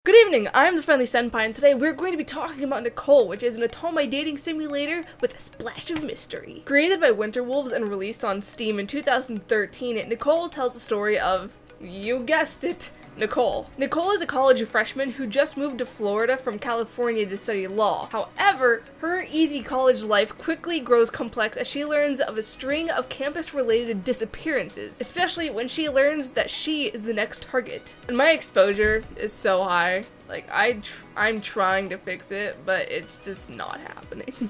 Good evening, I'm the Friendly Senpai, and today we're going to be talking about Nicole, which is an otome dating simulator with a splash of mystery. Created by Winterwolves and released on Steam in 2013, Nicole tells the story of, you guessed it, Nicole. Nicole is a college freshman who just moved to Florida from California to study law. However, her easy college life quickly grows complex as she learns of a string of campus-related disappearances, especially when she learns that she is the next target. And my exposure is so high. Like, I'm trying to fix it, but it's just not happening.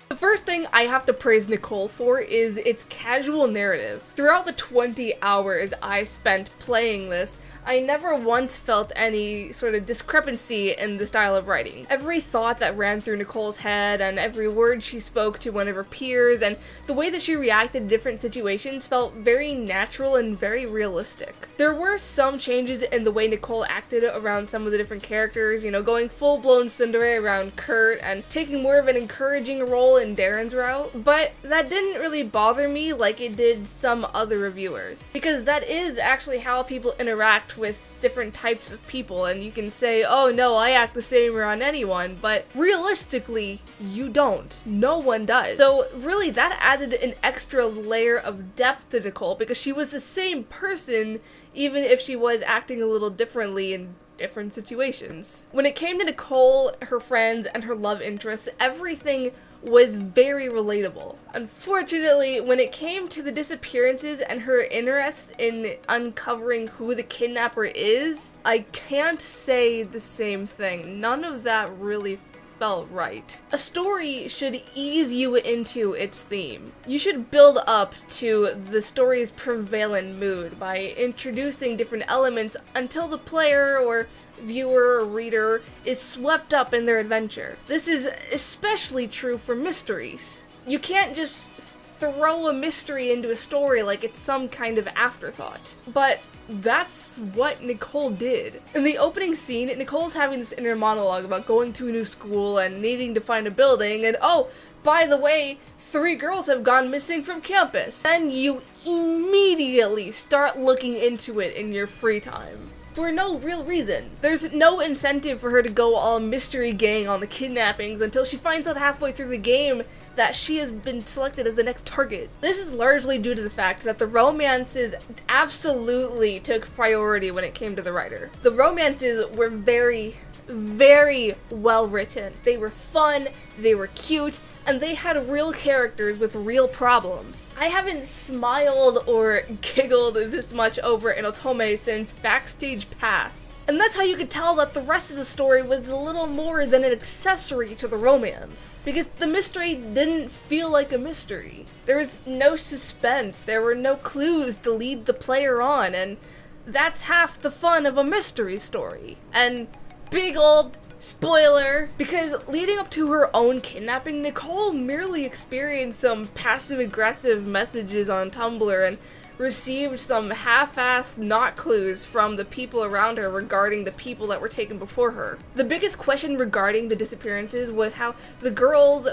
The first thing I have to praise Nicole for is its casual narrative. Throughout the 20 hours I spent playing this, I never once felt any sort of discrepancy in the style of writing. Every thought that ran through Nicole's head and every word she spoke to one of her peers and the way that she reacted to different situations felt very natural and very realistic. There were some changes in the way Nicole acted around some of the different characters, you know, going full-blown tsundere around Kurt and taking more of an encouraging role in Darren's route, but that didn't really bother me like it did some other reviewers. Because that is actually how people interact with different types of people, and you can say, oh no, I act the same around anyone, but realistically, you don't. No one does. So really that added an extra layer of depth to Nicole because she was the same person even if she was acting a little differently in different situations. When it came to Nicole, her friends, and her love interest, everything was very relatable. Unfortunately, when it came to the disappearances and her interest in uncovering who the kidnapper is, I can't say the same thing. None of that really felt right. A story should ease you into its theme. You should build up to the story's prevalent mood by introducing different elements until the player or viewer or reader is swept up in their adventure. This is especially true for mysteries. You can't just throw a mystery into a story like it's some kind of afterthought. But that's what Nicole did. In the opening scene, Nicole's having this inner monologue about going to a new school and needing to find a building, and oh, by the way, 3 girls have gone missing from campus. Then you immediately start looking into it in your free time. For no real reason. There's no incentive for her to go all mystery gang on the kidnappings until she finds out halfway through the game that she has been selected as the next target. This is largely due to the fact that the romances absolutely took priority when it came to the writer. The romances were very well written. They were fun, they were cute, and they had real characters with real problems. I haven't smiled or giggled this much over an otome since Backstage Pass. And that's how you could tell that the rest of the story was a little more than an accessory to the romance. Because the mystery didn't feel like a mystery. There was no suspense, there were no clues to lead the player on, and that's half the fun of a mystery story. And big old spoiler, because leading up to her own kidnapping, Nicole merely experienced some passive-aggressive messages on Tumblr and received some half-assed not clues from the people around her regarding the people that were taken before her. The biggest question regarding the disappearances was how the girls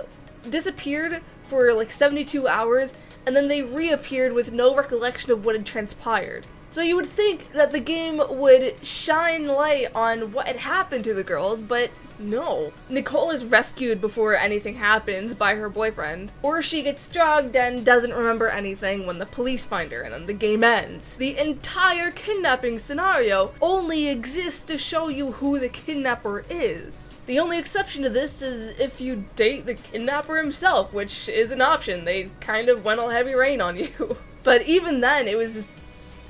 disappeared for like 72 hours and then they reappeared with no recollection of what had transpired. So you would think that the game would shine light on what had happened to the girls, but no. Nicole is rescued before anything happens by her boyfriend, or she gets drugged and doesn't remember anything when the police find her, and then the game ends. The entire kidnapping scenario only exists to show you who the kidnapper is. The only exception to this is if you date the kidnapper himself, which is an option. They kind of went all heavy rain on you. But even then, it was just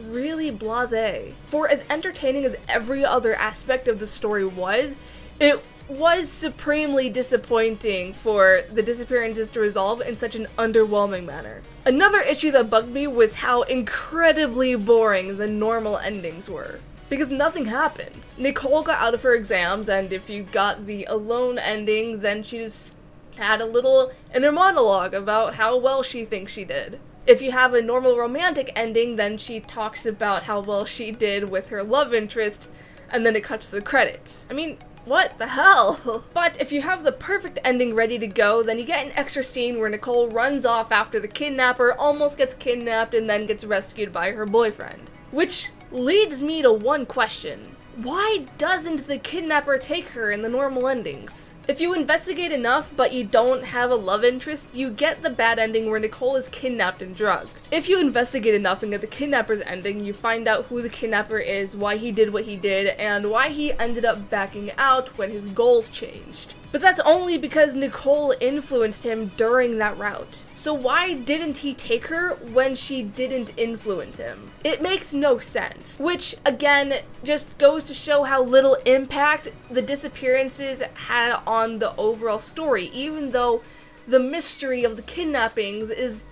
really blasé. For as entertaining as every other aspect of the story was, it was supremely disappointing for the disappearances to resolve in such an underwhelming manner. Another issue that bugged me was how incredibly boring the normal endings were. Because nothing happened. Nicole got out of her exams, and if you got the alone ending, then she just had a little inner monologue about how well she thinks she did. If you have a normal romantic ending, then she talks about how well she did with her love interest, and then it cuts to the credits. I mean, what the hell? But if you have the perfect ending ready to go, then you get an extra scene where Nicole runs off after the kidnapper almost gets kidnapped and then gets rescued by her boyfriend. Which leads me to one question. Why doesn't the kidnapper take her in the normal endings? If you investigate enough but you don't have a love interest, you get the bad ending where Nicole is kidnapped and drugged. If you investigate enough and get the kidnapper's ending, you find out who the kidnapper is, why he did what he did, and why he ended up backing out when his goals changed. But that's only because Nicole influenced him during that route. So why didn't he take her when she didn't influence him? It makes no sense. Which, again, just goes to show how little impact the disappearances had on the overall story, even though the mystery of the kidnappings is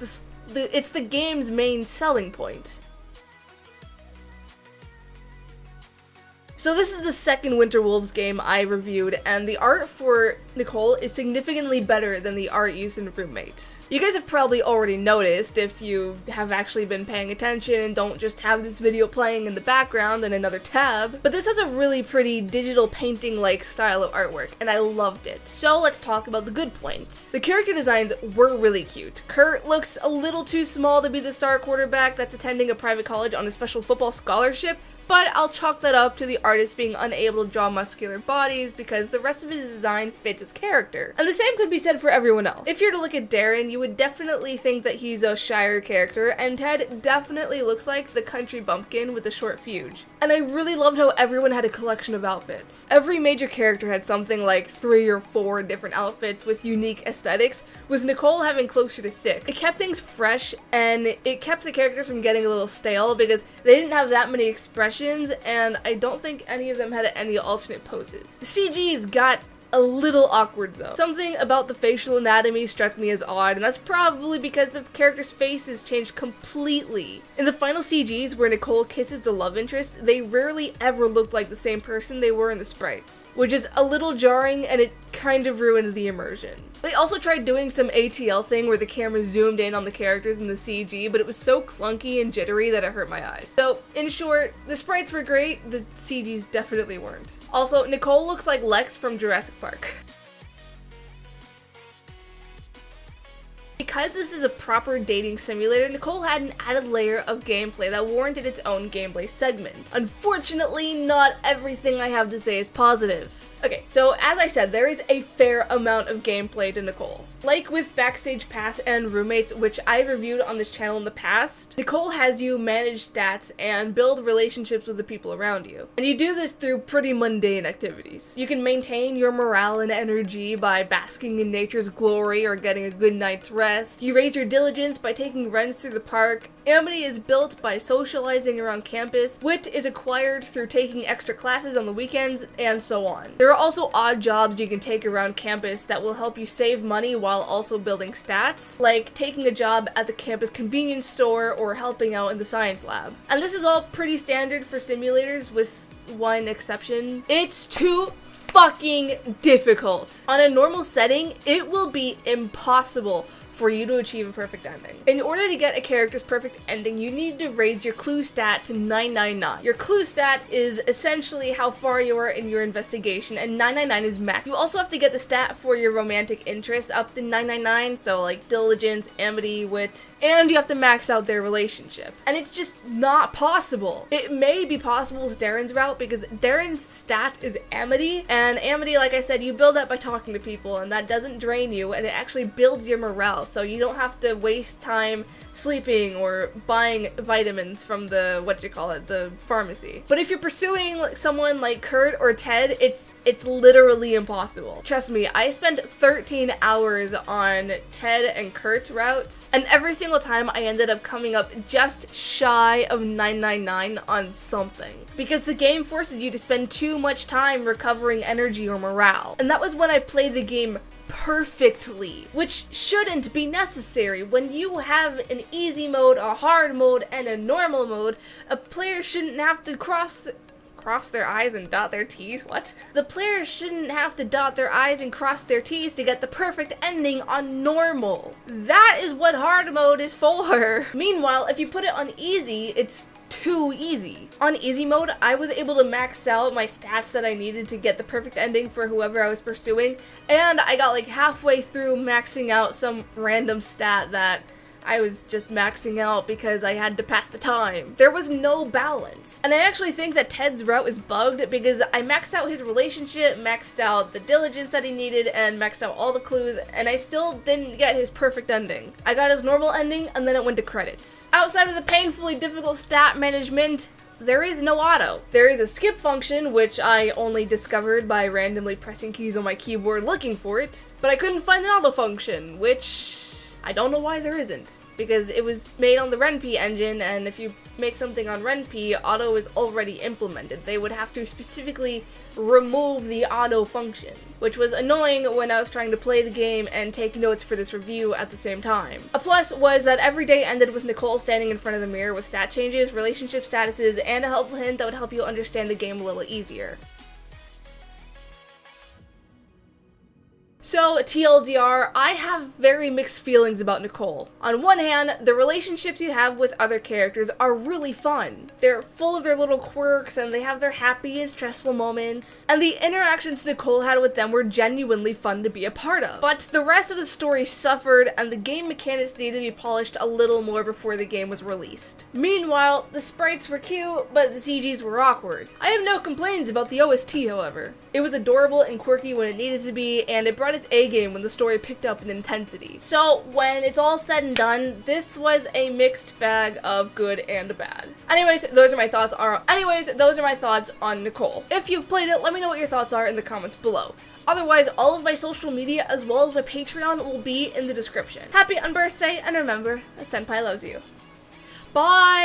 it's the game's main selling point. So this is the second Winter Wolves game I reviewed, and the art for Nicole is significantly better than the art used in Roommates. You guys have probably already noticed if you have actually been paying attention and don't just have this video playing in the background in another tab, but this has a really pretty digital painting-like style of artwork, and I loved it. So let's talk about the good points. The character designs were really cute. Kurt looks a little too small to be the star quarterback that's attending a private college on a special football scholarship, but I'll chalk that up to the artist being unable to draw muscular bodies because the rest of his design fits his character. And the same could be said for everyone else. If you're to look at Darren, you would definitely think that he's a shyer character, and Ted definitely looks like the country bumpkin with the short fuse. And I really loved how everyone had a collection of outfits. Every major character had something like 3 or 4 different outfits with unique aesthetics, with Nicole having closer to 6. It kept things fresh, and it kept the characters from getting a little stale because they didn't have that many expressions, and I don't think any of them had any alternate poses. The CGs got a little awkward though. Something about the facial anatomy struck me as odd, and that's probably because the characters' faces changed completely. In the final CGs where Nicole kisses the love interest, they rarely ever looked like the same person they were in the sprites, which is a little jarring, and it kind of ruined the immersion. They also tried doing some ATL thing where the camera zoomed in on the characters in the CG, but it was so clunky and jittery that it hurt my eyes. So, in short, the sprites were great, the CGs definitely weren't. Also, Nicole looks like Lex from Jurassic Park. Because this is a proper dating simulator, Nicole had an added layer of gameplay that warranted its own gameplay segment. Unfortunately, not everything I have to say is positive. Okay, so as I said, there is a fair amount of gameplay to Nicole. Like with Backstage Pass and Roommates, which I've reviewed on this channel in the past, Nicole has you manage stats and build relationships with the people around you. And you do this through pretty mundane activities. You can maintain your morale and energy by basking in nature's glory or getting a good night's rest. You raise your diligence by taking runs through the park. Amity is built by socializing around campus. Wit is acquired through taking extra classes on the weekends, and so on. There are also odd jobs you can take around campus that will help you save money while also building stats, like taking a job at the campus convenience store or helping out in the science lab. And this is all pretty standard for simulators with one exception. It's too fucking difficult. On a normal setting, it will be impossible for you to achieve a perfect ending. In order to get a character's perfect ending, you need to raise your clue stat to 999. Your clue stat is essentially how far you are in your investigation, and 999 is max. You also have to get the stat for your romantic interest up to 999, so like diligence, amity, wit, and you have to max out their relationship. And it's just not possible. It may be possible with Darren's route because Darren's stat is amity, and amity, like I said, you build that by talking to people, and that doesn't drain you, and it actually builds your morale. So you don't have to waste time sleeping or buying vitamins from the pharmacy. But if you're pursuing someone like Kurt or Ted, it's literally impossible. Trust me, I spent 13 hours on Ted and Kurt's routes, and every single time I ended up coming up just shy of 999 on something. Because the game forces you to spend too much time recovering energy or morale. And that was when I played the game perfectly, which shouldn't be necessary. When you have an easy mode, a hard mode, and a normal mode, a player shouldn't have to cross their I's and dot their T's? What? The players shouldn't have to dot their I's and cross their T's to get the perfect ending on normal. That is what hard mode is for. Meanwhile, if you put it on easy, it's too easy. On easy mode, I was able to max out my stats that I needed to get the perfect ending for whoever I was pursuing, and I got like halfway through maxing out some random stat that I was just maxing out because I had to pass the time. There was no balance. And I actually think that Ted's route is bugged because I maxed out his relationship, maxed out the diligence that he needed, and maxed out all the clues, and I still didn't get his perfect ending. I got his normal ending, and then it went to credits. Outside of the painfully difficult stat management, there is no auto. There is a skip function, which I only discovered by randomly pressing keys on my keyboard looking for it, but I couldn't find an auto function, which I don't know why there isn't, because it was made on the RenP engine, and if you make something on RenP, auto is already implemented. They would have to specifically remove the auto function, which was annoying when I was trying to play the game and take notes for this review at the same time. A plus was that every day ended with Nicole standing in front of the mirror with stat changes, relationship statuses, and a helpful hint that would help you understand the game a little easier. So, TLDR, I have very mixed feelings about Nicole. On one hand, the relationships you have with other characters are really fun. They're full of their little quirks, and they have their happy and stressful moments. And the interactions Nicole had with them were genuinely fun to be a part of. But the rest of the story suffered, and the game mechanics needed to be polished a little more before the game was released. Meanwhile, the sprites were cute, but the CGs were awkward. I have no complaints about the OST, however. It was adorable and quirky when it needed to be, and it brought its A game when the story picked up in intensity. So, when it's all said and done, this was a mixed bag of good and bad. Anyways, those are my thoughts on Nicole. If you've played it, let me know what your thoughts are in the comments below. Otherwise, all of my social media as well as my Patreon will be in the description. Happy unbirthday, and remember, a senpai loves you. Bye!